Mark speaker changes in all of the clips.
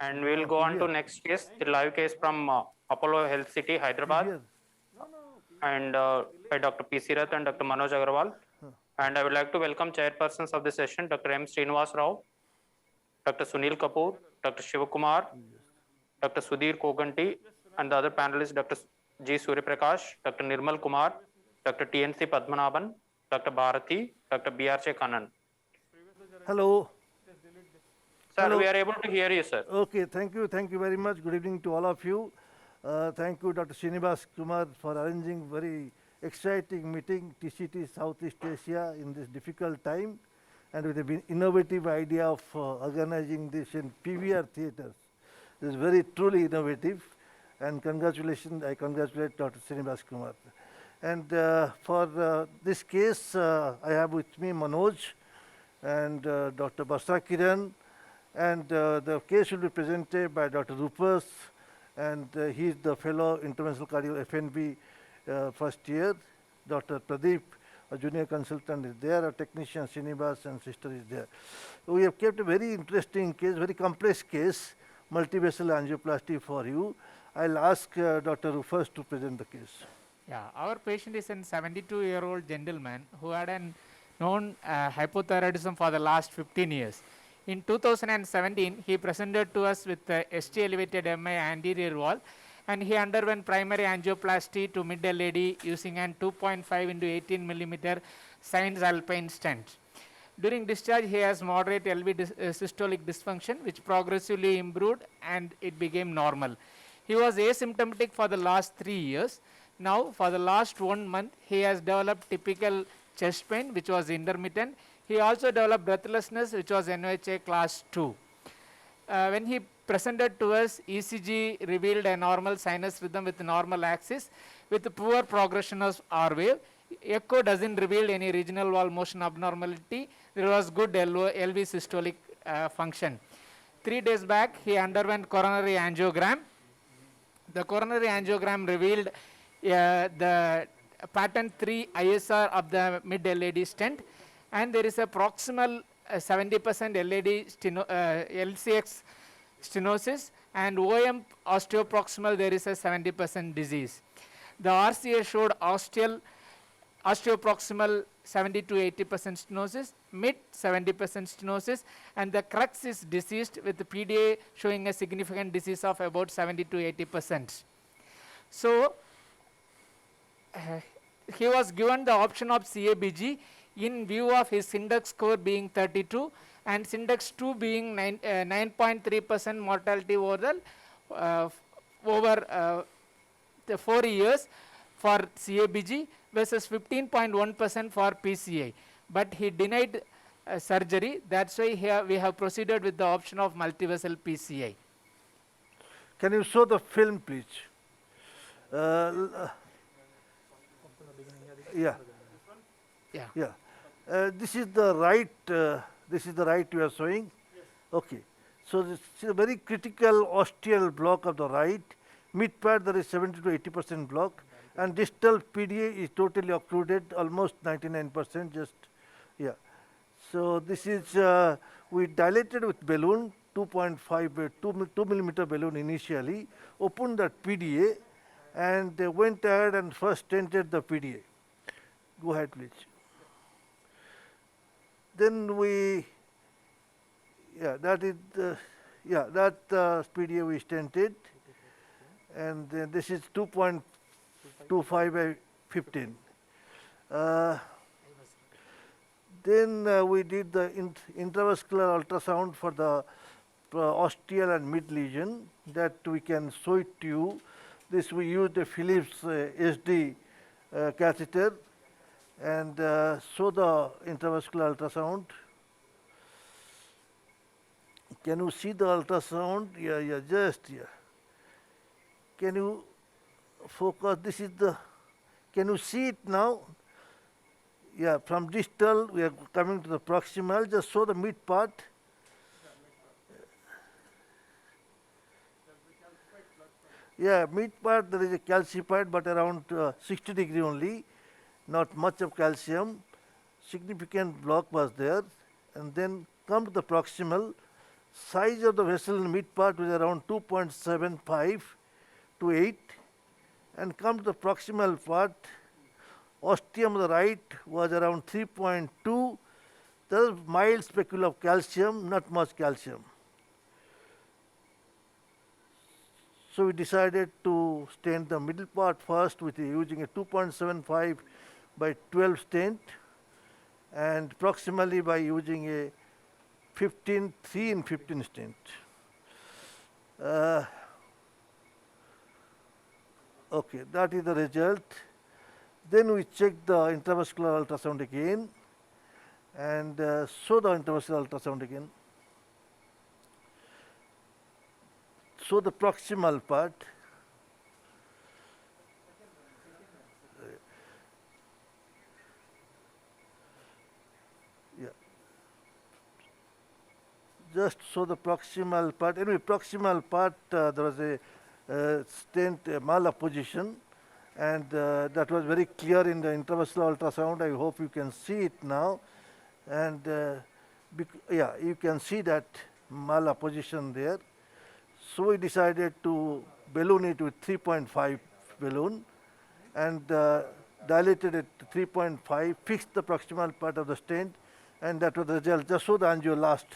Speaker 1: And we will go on to next case, the live case from Apollo Health City, Hyderabad, and by Dr. P.C. Rath and Dr. Manoj Agarwal. And I would like to welcome chairpersons of the session, Dr. M. Srinivas Rao, Dr. Sunil Kapoor, Dr. Shivakumar, Dr. Sudhir Koganti, and the other panelists, Dr. G. Suryaprakash, Dr. Nirmal Kumar, Dr. T.N.C. Padmanabhan, Dr. Bharati, Dr. B.R.J. Kannan.
Speaker 2: Hello.
Speaker 1: Sir,
Speaker 2: Hello.
Speaker 1: we are able to hear you, sir.
Speaker 2: Okay, thank you very much. Good evening to all of you. Thank you, Dr. Srinivas Kumar, for arranging very exciting meeting, TCT Southeast Asia, in this difficult time, and with an innovative idea of organizing this in PVR theaters. This is very truly innovative, and congratulations, I congratulate Dr. Srinivas Kumar. And for this case, I have with me Manoj and Dr. Basra Kiran, and the case will be presented by Dr. Rupas, and he is the fellow interventional cardio FNB first year. Dr. Pradeep, a junior consultant, is there. A technician, Srinivas, and sister is there. So we have kept a very interesting case, very complex case, multivessel angioplasty for you. I'll ask Dr. Rupas to present the case.
Speaker 3: Yeah, our patient is a 72-year-old gentleman who had an known hypothyroidism for the last 15 years. In 2017, he presented to us with ST elevated MI anterior wall, and he underwent primary angioplasty to mid LAD using an 2.5 into 18 millimeter Science Alpine stent. During discharge, he has moderate LV systolic dysfunction, which progressively improved and it became normal. He was asymptomatic for the last 3 years. Now, for the last 1 month, he has developed typical chest pain, which was intermittent. He also developed breathlessness, which was NOHA class 2. When he presented to us, ECG revealed a normal sinus rhythm with normal axis with poor progression of R wave. Echo doesn't reveal any regional wall motion abnormality. There was good LV systolic function. 3 days back, he underwent coronary angiogram. The coronary angiogram revealed the pattern 3 ISR of the mid LAD stent, and there is a proximal 70% LCX stenosis, and OM osteoproximal there is a 70% disease. The RCA showed osteoproximal 70 to 80% stenosis, mid 70% stenosis, and the crux is deceased with the PDA showing a significant disease of about 70 to 80%. So he was given the option of CABG in view of his index score being 32 and index 2 being 9.3% mortality over the 4 years for CABG versus 15.1% for PCI. But he denied surgery. That's why here we have proceeded with the option of multivessel PCI.
Speaker 2: Can you show the film, please? Yeah.
Speaker 3: Yeah.
Speaker 2: Yeah. This is the right. This is the right you are showing. Yes. Okay. So this is a very critical osteal block of the right. Mid part there is 70 to 80% block, and distal PDA is totally occluded, almost 99%. Just yeah. So this is we dilated with balloon 2.5 2 millimeter balloon initially. Opened that PDA, and they went ahead and first stented the PDA. Go ahead, please. Then we, that is, that PDA we stented, and then this is 2.25 by 15. Then we did the intravascular ultrasound for the osteal and mid lesion, that we can show it to you. This we used a Philips SD catheter, and show the intravascular ultrasound. Can you see the ultrasound? Yeah, just here. Can you focus? This is the, can you see it now? Yeah, from distal we are coming to the proximal. Just show the mid part. Yeah, mid part there is a calcified, but around 60 degree only. Not much of calcium, significant block was there, and then come to the proximal, Size of the vessel in mid part was around 2.75 to 8, and come to the proximal part, ostium on the right was around 3.2. There is mild speckle of calcium, not much calcium. So we decided to stent the middle part first with using a 2.75 by 12 stent, and proximally by using a 3 in 15 stent. Okay, that is the result. Then we check the intravascular ultrasound again, and show the intravascular ultrasound again. So the proximal part. Yeah. Just show the proximal part. Anyway, proximal part, there was a stent malapposition, and that was very clear in the intravascular ultrasound. I hope you can see it now. And yeah, you can see that malapposition there. So we decided to balloon it with 3.5 balloon, and dilated it to 3.5, fixed the proximal part of the stent, and that was the result. Just show the angio last.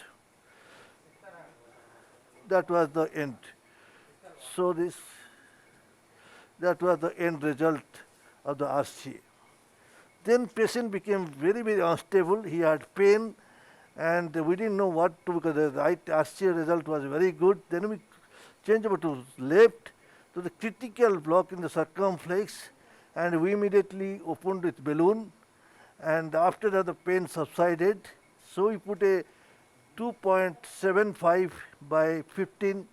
Speaker 2: That was the end. So that was the end result of the RCA. Then patient became very, very unstable. He had pain, and we didn't know what to, because the right RCA result was very good. Then we changed over to left, to the critical block in the circumflex, and we immediately opened with balloon, and after that the pain subsided. So we put a 2.75 by 15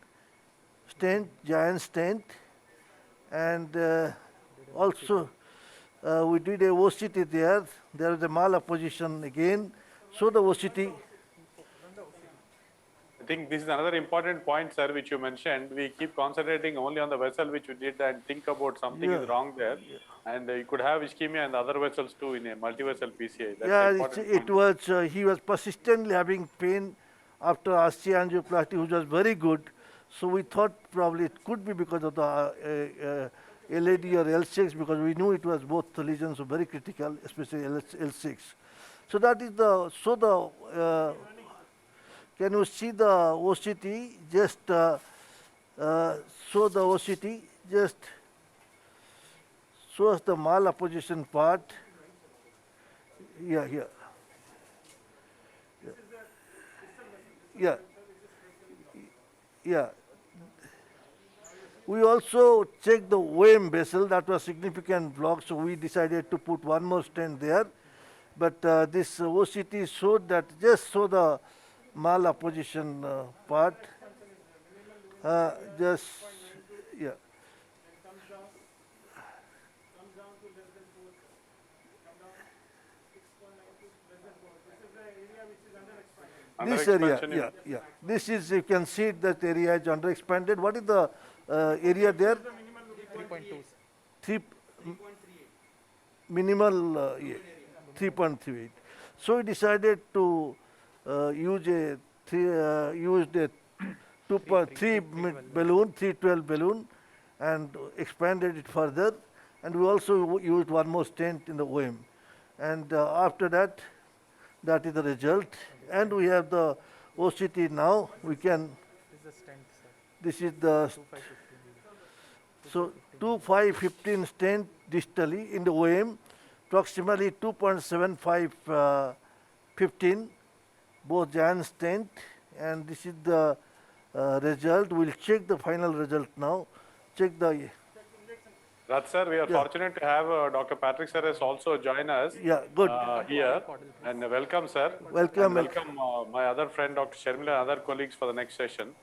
Speaker 2: stent, giant stent, and also we did a OCT there. There was a malapposition again. So the OCT.
Speaker 4: I think this is another important point, sir, which you mentioned. We keep concentrating only on the vessel which you did and think about something is wrong there. And you could have ischemia and other vessels too in a multi-vessel PCI. That's
Speaker 2: it was, he was persistently having pain after RCA angioplasty, which was very good. So we thought probably it could be because of the LAD or L6, because we knew it was both the lesions were very critical, especially L6. So that is the, can you see the OCT? Just show the OCT, just shows the malapposition part. Yeah, here. Yeah. Yeah. We also checked the OM vessel. That was significant block, so we decided to put one more stent there. But this OCT showed that, just show the malapposition part. Just, yeah. This area, yeah. This is, you can see that area is under expanded. What is the area there?
Speaker 3: 3.2.
Speaker 2: 3 minimal 3.38. So we decided to use a 3 balloon, 312 balloon, and expanded it further. And we also used one more stent in the OM. And after that, that is the result. And we have the OCT now. We can. This is the. So 2.515 stent distally in the OM, proximally 2.75 15, both giant stent, and this is the result. We'll check the final result now. Check the.
Speaker 4: Rath sir, we are fortunate to have Dr. Patrick sir has also joined us here. And welcome, sir.
Speaker 2: Welcome.
Speaker 4: And welcome my other friend, Dr. Sharmila, and other colleagues for the next session.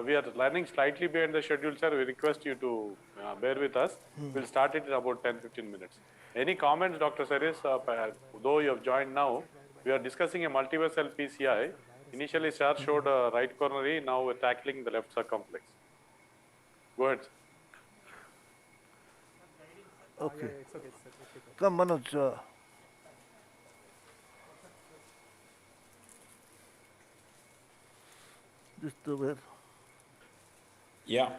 Speaker 4: We are running slightly behind the schedule, sir. We request you to bear with us. We'll start it in about 10-15 minutes. Any comments, Dr. Saris? Though you have joined now, we are discussing a multivessel PCI. Initially, sir showed right coronary. Now we're tackling the left circumflex. Go ahead, sir.
Speaker 2: Okay. Come, Manoj. Just where?
Speaker 5: Yeah,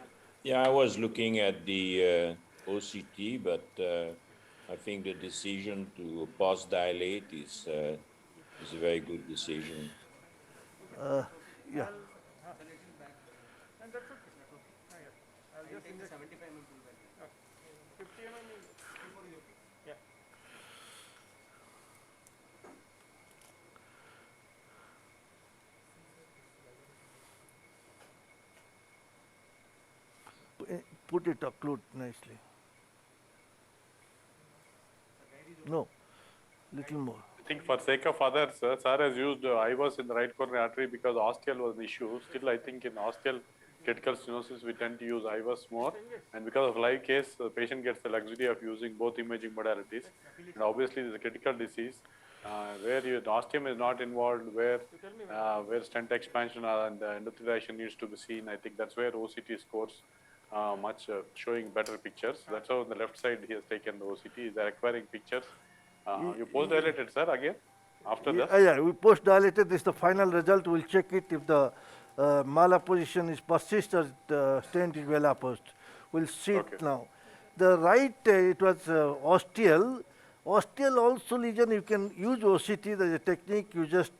Speaker 5: yeah, I was looking at the OCT, but I think the decision to pause dilate is a very good decision.
Speaker 2: Yeah. Put it occlude nicely. No, little more.
Speaker 4: I think for sake of others, sir has used IVUS in the right coronary artery because osteal was an issue. Still, I think in osteal critical stenosis, we tend to use IVUS more. And because of live case, the patient gets the luxury of using both imaging modalities. And obviously, this is a critical disease where the osteum is not involved, where stent expansion and endothelialization needs to be seen. I think that's where OCT scores showing better pictures. That's how on the left side he has taken the OCT. They're acquiring pictures. You post dilated, sir, again after this?
Speaker 2: Yeah, we post dilated. This is the final result. We'll check it if the malapposition is persist or the stent is well apposed. We'll see it now. The right, it was osteal. Osteal also lesion, you can use OCT. There's a technique you just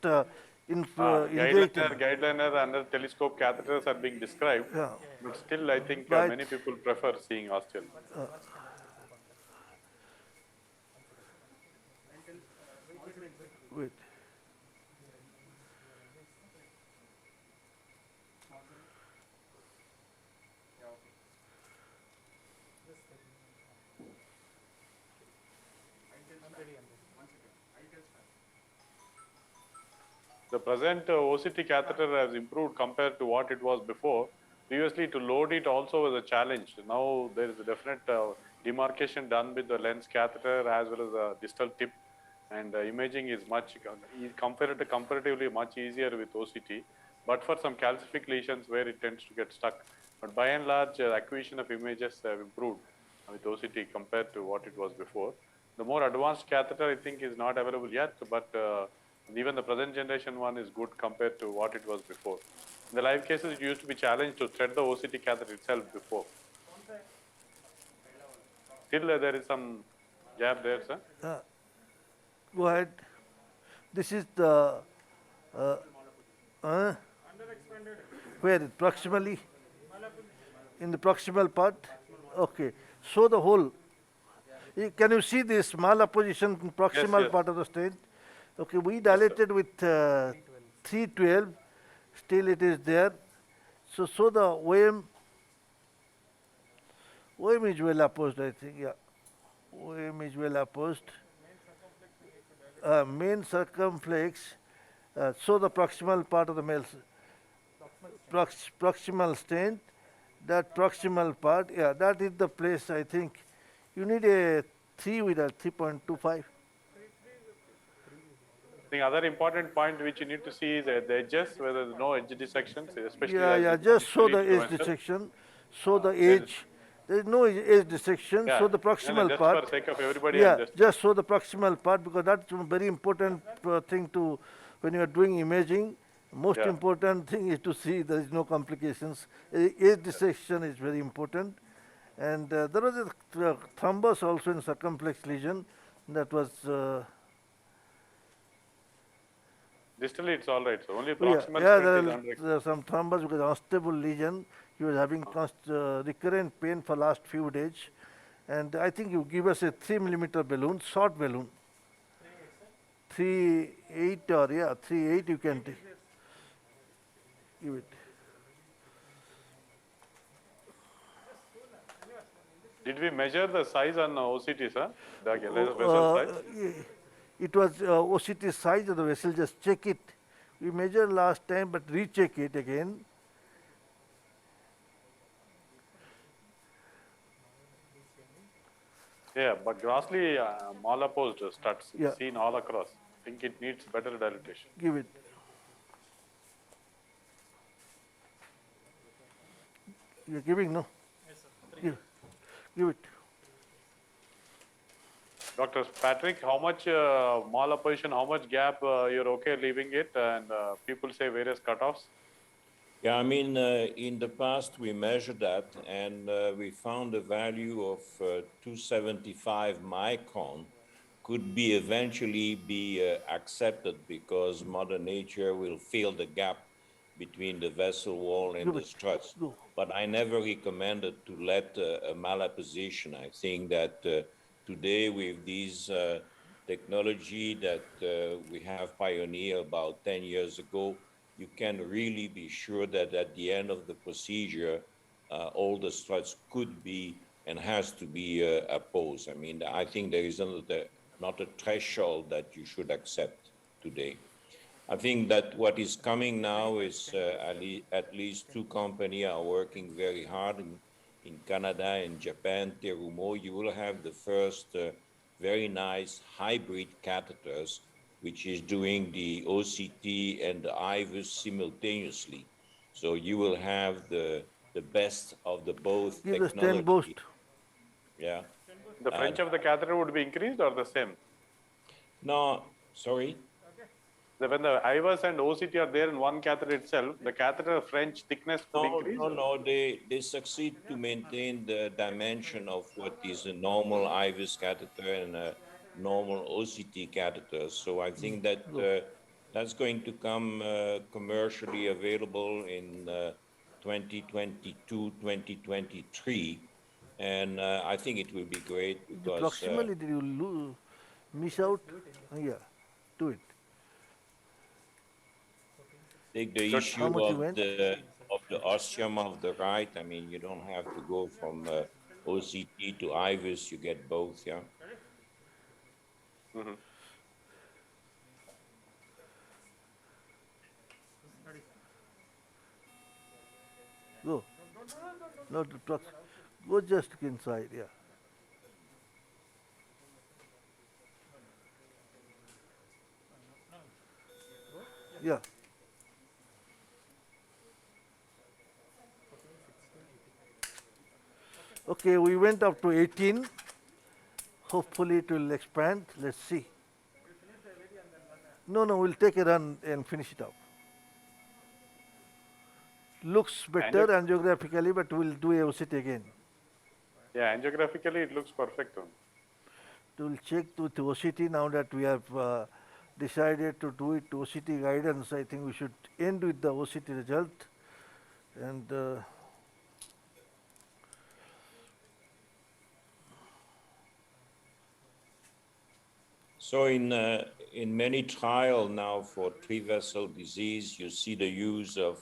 Speaker 2: inject.
Speaker 4: Guideliner under telescope catheters are being described, but still I think many people prefer seeing osteal.
Speaker 2: Wait.
Speaker 4: The present OCT catheter has improved compared to what it was before. Previously, to load it also was a challenge. Now there is a definite demarcation done with the lens catheter as well as the distal tip, and imaging is comparatively much easier with OCT. But for some calcific lesions where it tends to get stuck. But by and large, acquisition of images have improved with OCT compared to what it was before. The more advanced catheter, I think, is not available yet, but even the present generation one is good compared to what it was before. In the live cases, it used to be challenged to thread the OCT catheter itself before. Still, there is some gap there, sir.
Speaker 2: Go ahead. This is the where proximally in the proximal part. Okay. So the whole. Can you see this malapposition in proximal part of the stent? Okay, we dilated with 312, still it is there. So the OM is well opposed, I think, yeah. OM is well opposed. Main circumflex, so the proximal part of the male, proximal stent, that proximal part, yeah, that is the place, I think. You need a 3 with a 3.25.
Speaker 4: The other important point which you need to see is the edges, whether there's no edge dissections, especially.
Speaker 2: Yeah, just show the edge dissection, show the edge. There is no edge dissection, so the proximal part.
Speaker 4: For sake of everybody,
Speaker 2: yeah, just show the proximal part because that's a very important thing to, when you are doing imaging, most important thing is to see there is no complications. Edge dissection is very important. And there was a thrombus also in circumflex lesion that was.
Speaker 4: Distally, it's all right. So only proximal
Speaker 2: there is some thrombus because unstable lesion. He was having recurrent pain for last few days, and I think you give us a 3 millimeter balloon, short balloon. 3.8 or 3.8 you can take. Give it.
Speaker 4: Did we measure the size on OCT, sir? The vessel size?
Speaker 2: It was OCT size of the vessel, just check it. We measured last time, but recheck it again.
Speaker 4: Yeah, but grossly malopposed studs seen all across. I think it needs better dilatation.
Speaker 2: Give it. You're giving, no?
Speaker 3: Yes, sir.
Speaker 2: Give it.
Speaker 4: Dr. Patrick, how much malopposition, how much gap you're okay leaving it? And people say various cutoffs.
Speaker 5: Yeah, I mean, in the past we measured that and we found a value of 275 micron could be eventually be accepted because Mother Nature will fill the gap between the vessel wall and
Speaker 2: Give
Speaker 5: the
Speaker 2: it.
Speaker 5: struts.
Speaker 2: Go.
Speaker 5: But I never recommended to let a malapposition. I think that today with these technology that we have pioneered about 10 years ago, you can really be sure that at the end of the procedure, all the struts could be and has to be opposed. I mean, I think there is not a threshold that you should accept today. I think that what is coming now is at least two companies are working very hard in Canada and Japan, Terumo. You will have the first very nice hybrid catheters, which is doing the OCT and the IVUS simultaneously. So you will have the best of the both
Speaker 2: Give the stand boost.
Speaker 5: technology. Yeah.
Speaker 4: The French of the catheter would be increased or the same?
Speaker 5: No, sorry.
Speaker 4: When the IVUS and OCT are there in one catheter itself, the catheter French thickness would increase?
Speaker 5: No. They succeed to maintain the dimension of what is a normal IVUS catheter and a normal OCT catheter. So I think that that's going to come commercially available in 2022, 2023. And I think it will be great
Speaker 2: The
Speaker 5: because
Speaker 2: proximally, did you miss out? Yeah, do it.
Speaker 5: take the
Speaker 2: How
Speaker 5: issue
Speaker 2: much you went?
Speaker 5: of the ostium of the right. I mean, you don't have to go from OCT to IVUS. You get both, yeah.
Speaker 2: Go. Not the prox. Go just inside, yeah. Yeah. Okay, we went up to 18. Hopefully it will expand. Let's see. No, we'll take a run and finish it up. Looks better angiographically, but we'll do a OCT again.
Speaker 4: Yeah, angiographically it looks perfect.
Speaker 2: We'll check with OCT now that we have decided to do it OCT guidance. I think we should end with the OCT result. And
Speaker 5: So in many trial now for three-vessel disease, you see the use of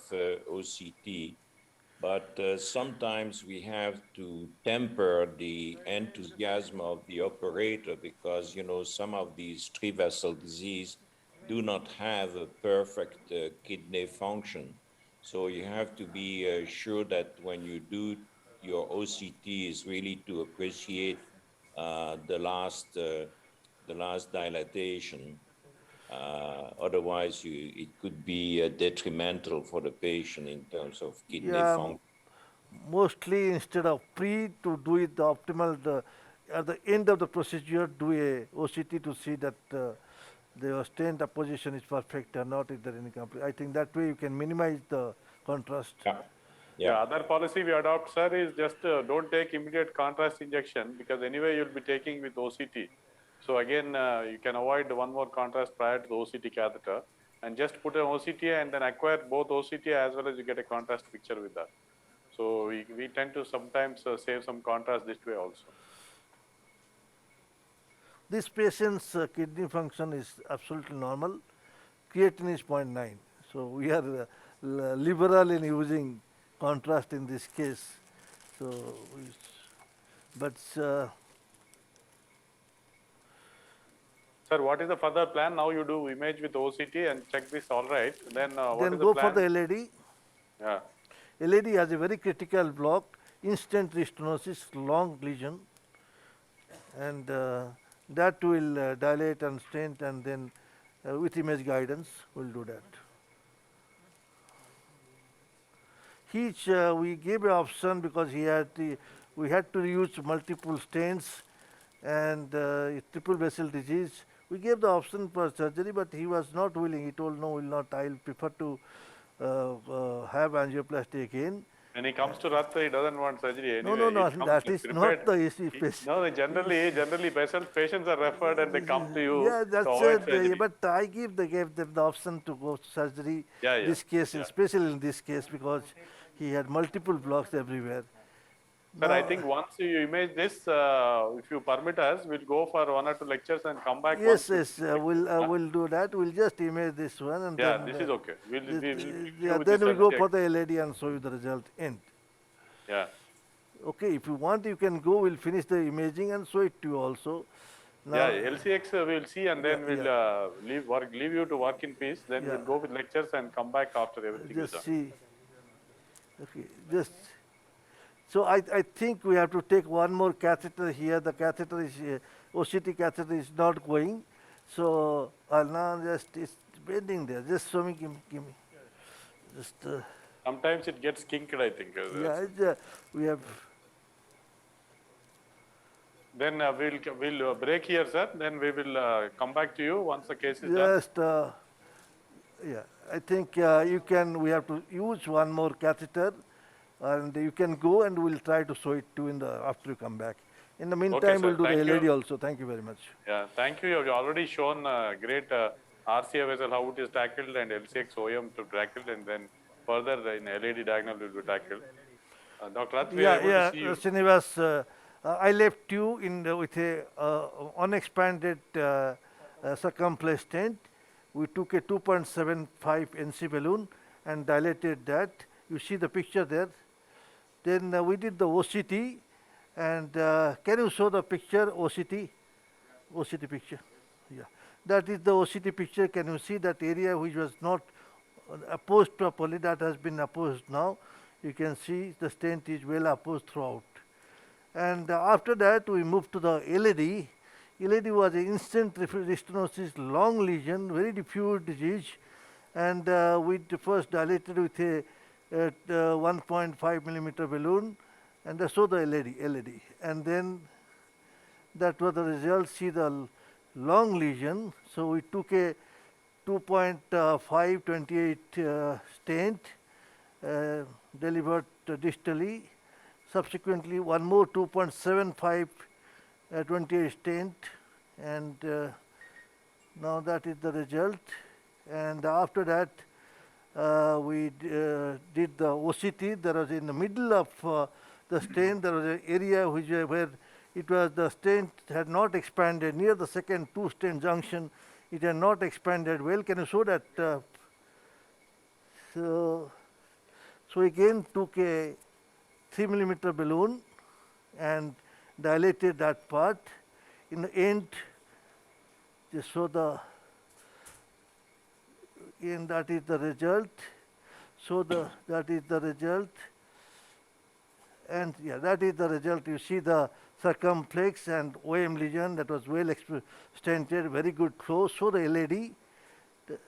Speaker 5: OCT, but sometimes we have to temper the enthusiasm of the operator because, you know, some of these three-vessel disease do not have a perfect kidney function. So you have to be sure that when you do your OCT is really to appreciate the last dilatation. Otherwise, it could be detrimental for the patient in terms of kidney
Speaker 2: yeah,
Speaker 5: function.
Speaker 2: mostly instead of pre to do it the optimal, at the end of the procedure, do a OCT to see that the stent apposition is perfect or not, if there any complaint. I think that way you can minimize the contrast.
Speaker 4: Yeah, other policy we adopt, sir, is just don't take immediate contrast injection because anyway you'll be taking with OCT. So again, you can avoid one more contrast prior to the OCT catheter and just put an OCT and then acquire both OCT as well as you get a contrast picture with that. So we tend to sometimes save some contrast this way also.
Speaker 2: This patient's kidney function is absolutely normal. Creatinine is 0.9. So we are liberal in using contrast in this case. So, but
Speaker 4: Sir, what is the further plan? Now you do image with OCT and check this all right. Then what is the
Speaker 2: go
Speaker 4: plan?
Speaker 2: for the LAD.
Speaker 4: Yeah.
Speaker 2: LAD has a very critical block, instant restenosis, long lesion, and that will dilate and stent, and then with image guidance, we'll do that. We gave an option because we had to use multiple stents and triple vessel disease. We gave the option for surgery, but he was not willing. He told, no, will not. I'll prefer to have angioplasty again.
Speaker 4: When he comes to Rath, he doesn't want surgery
Speaker 2: No,
Speaker 4: anyway.
Speaker 2: no,
Speaker 4: He comes
Speaker 2: that
Speaker 4: like
Speaker 2: is
Speaker 4: prepared.
Speaker 2: not the issue.
Speaker 4: No, generally patients are referred and they come to you
Speaker 2: Yeah,
Speaker 4: to
Speaker 2: that's
Speaker 4: avoid
Speaker 2: it.
Speaker 4: surgery.
Speaker 2: But I gave them the option to go to surgery.
Speaker 4: Yeah.
Speaker 2: This case, especially in this case, because he had multiple blocks everywhere.
Speaker 4: Sir, I
Speaker 2: Now,
Speaker 4: think once you image this, if you permit us, we'll go for 1 or 2 lectures and come back
Speaker 2: yes,
Speaker 4: once.
Speaker 2: yes, we'll do that. We'll just image this one and
Speaker 4: Yeah,
Speaker 2: then
Speaker 4: this is okay. We'll give
Speaker 2: yeah,
Speaker 4: you
Speaker 2: then
Speaker 4: this
Speaker 2: we go
Speaker 4: LCX.
Speaker 2: for the LAD and show you the result end.
Speaker 4: Yeah.
Speaker 2: Okay, if you want, you can go. We'll finish the imaging and show it to you also. Now,
Speaker 4: Yeah, LCX we'll see and then we'll leave you to work in peace. Then we'll go with lectures and come back after everything is
Speaker 2: just
Speaker 4: done.
Speaker 2: see. Okay, just. So I think we have to take one more catheter here. The catheter is OCT catheter is not going. So now just it's bending there. Just show me, give me. Just
Speaker 4: Sometimes it gets kinked, I think.
Speaker 2: yeah, we have.
Speaker 4: Then we'll break here, sir. Then we will come back to you once the case is done.
Speaker 2: Just yeah, I think you can. We have to use one more catheter, and you can go, and we'll try to show it to in the after you come back. In the meantime,
Speaker 4: sir.
Speaker 2: we'll do
Speaker 4: Thank
Speaker 2: the LAD
Speaker 4: you.
Speaker 2: also. Thank you very much.
Speaker 4: Yeah, thank you. You've already shown great RCA vessel, how it is tackled, and LCX OM to tackle, and then further in LAD diagonal will be tackled. Dr. Rath, we are able to see you.
Speaker 2: Srinivas, I left you with a unexpanded circumflex stent. We took a 2.75 NC balloon and dilated that. You see the picture there. Then we did the OCT, and can you show the picture OCT? OCT picture. Yeah, that is the OCT picture. Can you see that area which was not opposed properly? That has been opposed now. You can see the stent is well opposed throughout. And after that, we moved to the LAD. LAD was an instant restenosis, long lesion, very diffuse disease, and we first dilated with a 1.5 millimeter balloon, and so the LAD, and then that was the result. See the long lesion. So we took a 2.5 28 stent delivered distally. Subsequently, one more 2.75 28 stent, and now that is the result. And after that, we did the OCT. There was in the middle of the stent, there was an area where it was the stent had not expanded near the second two stent junction. It had not expanded well. Can you show that? So again took a 3 millimeter balloon and dilated that part. In the end, just show the end. That is the result. So that is the result, and yeah, that is the result. You see the circumflex and OM lesion that was well stented, very good flow. So the LAD,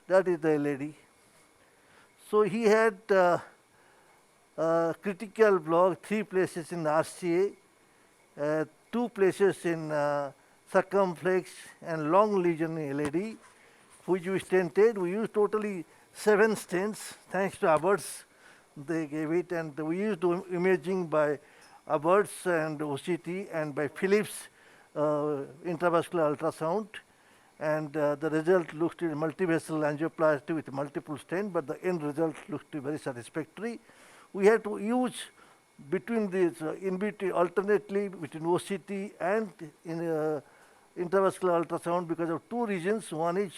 Speaker 2: that is the LAD. So he had critical block, 3 places in RCA, 2 places in circumflex and long lesion in LAD, which we stented. We used totally 7 stents, thanks to Abbott's. They gave it, and we used imaging by Abbott's and OCT and by Philips intravascular ultrasound. And the result looks to be multivessel angioplasty with multiple stents, but the end result looks to be very satisfactory. We had to use between these in between alternately between OCT and in intravascular ultrasound because of 2 reasons. One is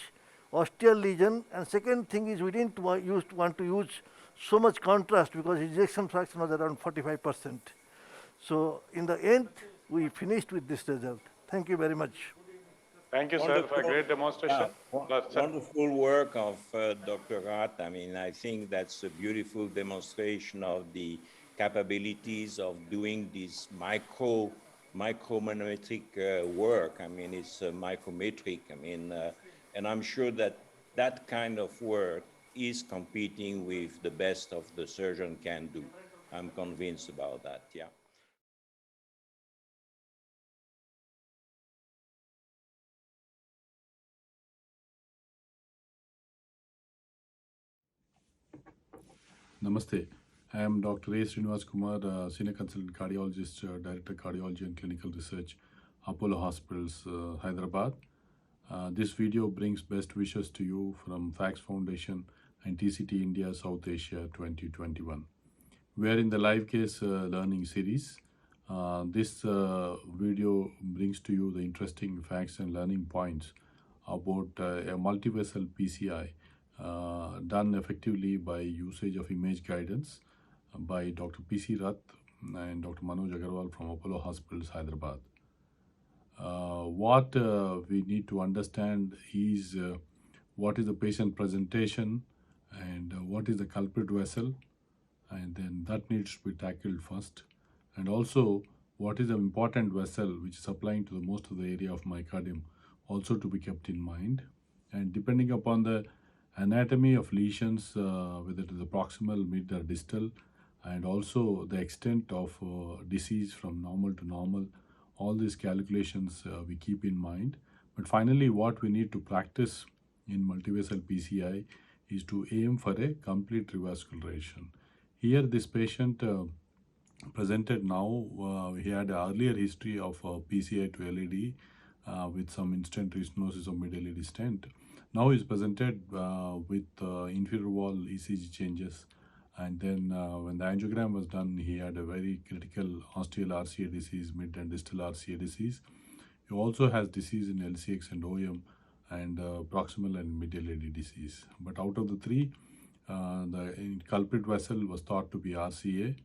Speaker 2: osteal lesion, and second thing is we didn't want to use so much contrast because ejection fraction was around 45%. So in the end, we finished with this result. Thank you very much.
Speaker 4: Thank you, sir, for a great demonstration.
Speaker 5: Wonderful work of Dr. Rath. I mean, I think that's a beautiful demonstration of the capabilities of doing this micromanometric work. I mean, it's micrometric. I mean, and I'm sure that that kind of work is competing with the best of the surgeon can do. I'm convinced about that, yeah.
Speaker 6: Namaste. I am Dr. A. Srinivas Kumar, Senior Consultant Cardiologist, Director Cardiology and Clinical Research, Apollo Hospitals, Hyderabad. This video brings best wishes to you from Fax Foundation and TCT India South Asia 2021. We are in the live case learning series. This video brings to you the interesting facts and learning points about a multi-vessel PCI done effectively by usage of image guidance by Dr. P.C. Rath and Dr. Manoj Agarwal from Apollo Hospitals, Hyderabad. What we need to understand is what is the patient presentation and what is the culprit vessel, and then that needs to be tackled first. And also, what is the important vessel which is supplying to the most of the area of myocardium, also to be kept in mind. And depending upon the anatomy of lesions, whether it is a proximal, mid, or distal, and also the extent of disease from normal to normal, all these calculations we keep in mind. But finally, what we need to practice in multivessel PCI is to aim for a complete revascularization. Here, this patient presented now, he had an earlier history of PCI to LED with some instant restenosis of mid-LED stent. Now he's presented with inferior wall ECG changes, and then when the angiogram was done, he had a very critical osteal RCA disease, mid and distal RCA disease. He also has disease in LCX and OM and proximal and mid-LED disease. But out of the three, the culprit vessel was thought to be RCA,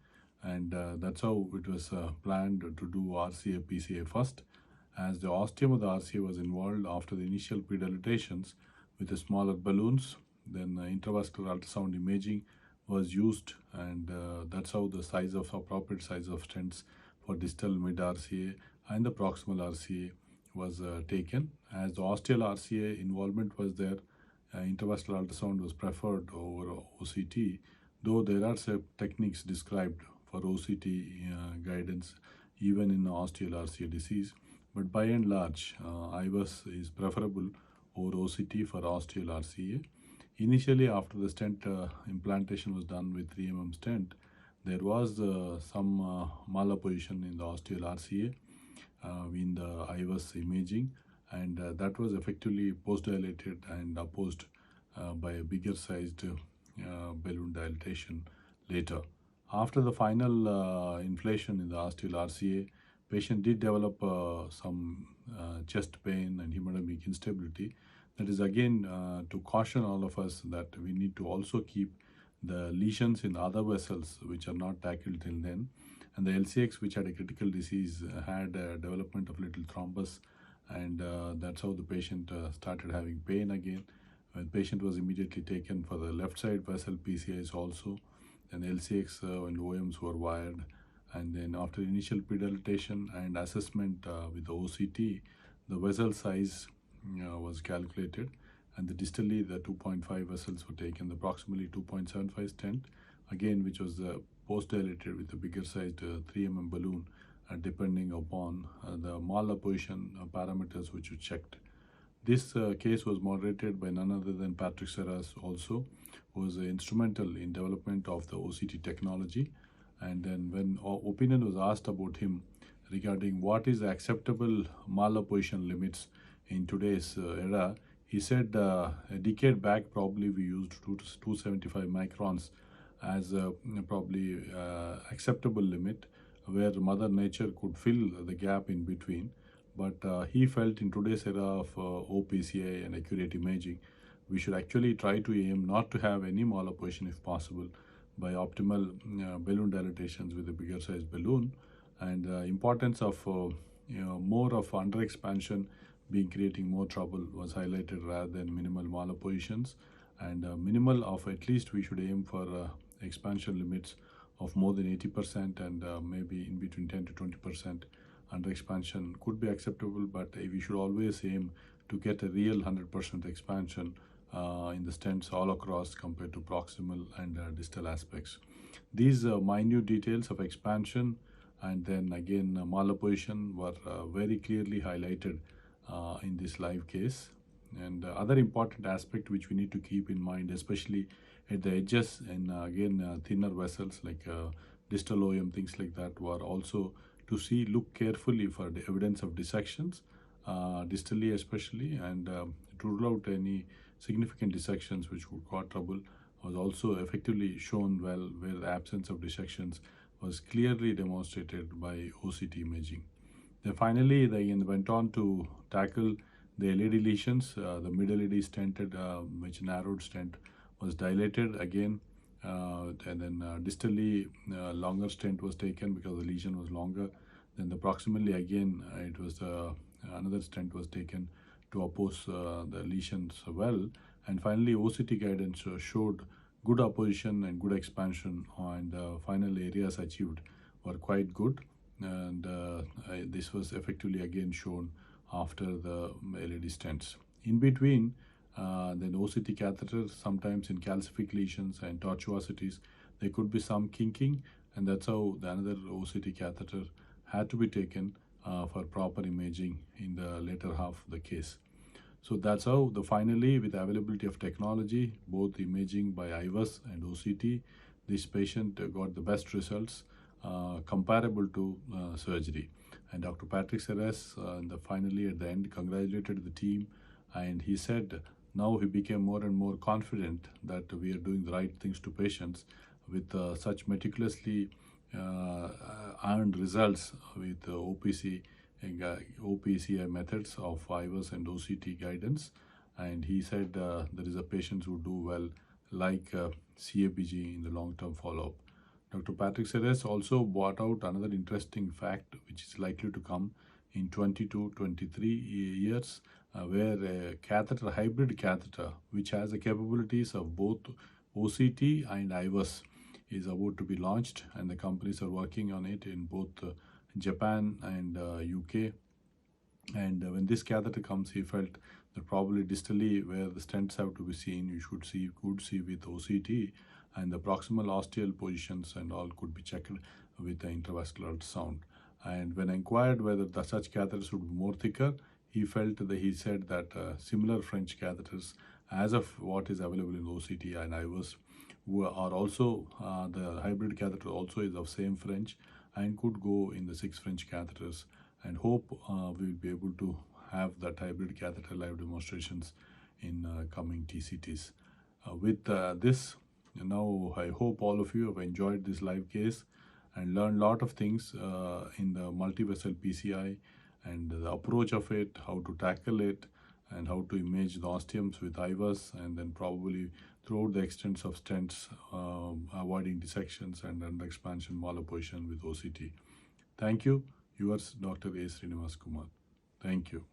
Speaker 6: and that's how it was planned to do RCA PCA first, as the ostium of the RCA was involved after the initial predilatations with the smaller balloons. Then intravascular ultrasound imaging was used, and that's how the size of appropriate size of stents for distal mid RCA and the proximal RCA was taken. As the osteal RCA involvement was there, intravascular ultrasound was preferred over OCT, though there are some techniques described for OCT guidance even in osteal RCA disease. But by and large, IVUS is preferable over OCT for osteal RCA. Initially, after the stent implantation was done with 3 mm stent, there was some malapposition in the osteal RCA in the IVUS imaging, and that was effectively post-dilated and opposed by a bigger sized balloon dilatation later. After the final inflation in the osteal RCA, patient did develop some chest pain and hemodynamic instability. That is again to caution all of us that we need to also keep the lesions in other vessels which are not tackled till then. And the LCX, which had a critical disease, had a development of little thrombus, and that's how the patient started having pain again. The patient was immediately taken for the left side vessel PCIs also, and LCX and OMs were wired. And then after initial predilatation and assessment with the OCT, the vessel size was calculated, and the distally the 2.5 vessels were taken, the approximately 2.75 stent, again which was post-dilated with a bigger sized 3 mm balloon, depending upon the malapposition parameters which were checked. This case was moderated by none other than Patrick Serras also, who was instrumental in development of the OCT technology. And then when opinion was asked about him regarding what is the acceptable malapposition limits in today's era, he said a decade back probably we used 275 microns as probably acceptable limit, where Mother Nature could fill the gap in between. But he felt in today's era of OPCI and accurate imaging, we should actually try to aim not to have any malapposition if possible by optimal balloon dilatations with a bigger size balloon, and importance of more of under expansion being creating more trouble was highlighted rather than minimal malappositions, and minimal of at least we should aim for expansion limits of more than 80%, and maybe in between 10 to 20% under expansion could be acceptable, but we should always aim to get a real 100% expansion in the stents all across compared to proximal and distal aspects. These minute details of expansion and then again malapposition were very clearly highlighted in this live case. And other important aspect which we need to keep in mind, especially at the edges, and again thinner vessels like distal OM, things like that, were also to look carefully for the evidence of dissections, distally especially, and to rule out any significant dissections which would cause trouble was also effectively shown well, where the absence of dissections was clearly demonstrated by OCT imaging. Then finally, they went on to tackle the LED lesions. The mid LED stented, which narrowed stent, was dilated again, and then distally longer stent was taken because the lesion was longer. Then the proximally again, it was another stent was taken to oppose the lesions well. And finally, OCT guidance showed good opposition and good expansion, and final areas achieved were quite good. And this was effectively again shown after the LED stents. In between, then OCT catheters, sometimes in calcific lesions and tortuosities, there could be some kinking, and that's how the another OCT catheter had to be taken for proper imaging in the later half of the case. So that's how finally, with the availability of technology, both imaging by IVUS and OCT, this patient got the best results comparable to surgery. And Dr. Patrick Seres finally at the end congratulated the team, and he said now he became more and more confident that we are doing the right things to patients with such meticulously earned results with OPC and OPCI methods of IVUS and OCT guidance. And he said there is a patients who do well, like CAPG in the long-term follow-up. Dr. Patrick Seres also brought out another interesting fact which is likely to come in 22-23 years, where a catheter, hybrid catheter, which has the capabilities of both OCT and IVUS, is about to be launched, and the companies are working on it in both Japan and UK. And when this catheter comes, he felt that probably distally, where the stents have to be seen, you could see with OCT, and the proximal osteal positions and all could be checked with the intravascular ultrasound. And when inquired whether such catheters would be more thicker, he said that similar French catheters, as of what is available in OCT and IVUS, are also the hybrid catheter also is of same French and could go in the 6 French catheters, and hope we will be able to have that hybrid catheter live demonstrations in coming TCTs. With this, now I hope all of you have enjoyed this live case and learned a lot of things in the multi-vessel PCI and the approach of it, how to tackle it, and how to image the osteums with IVUS, and then probably throughout the extents of stents, avoiding dissections and under expansion malposition with OCT. Thank you. Yours, Dr. A. Srinivas Kumar. Thank you.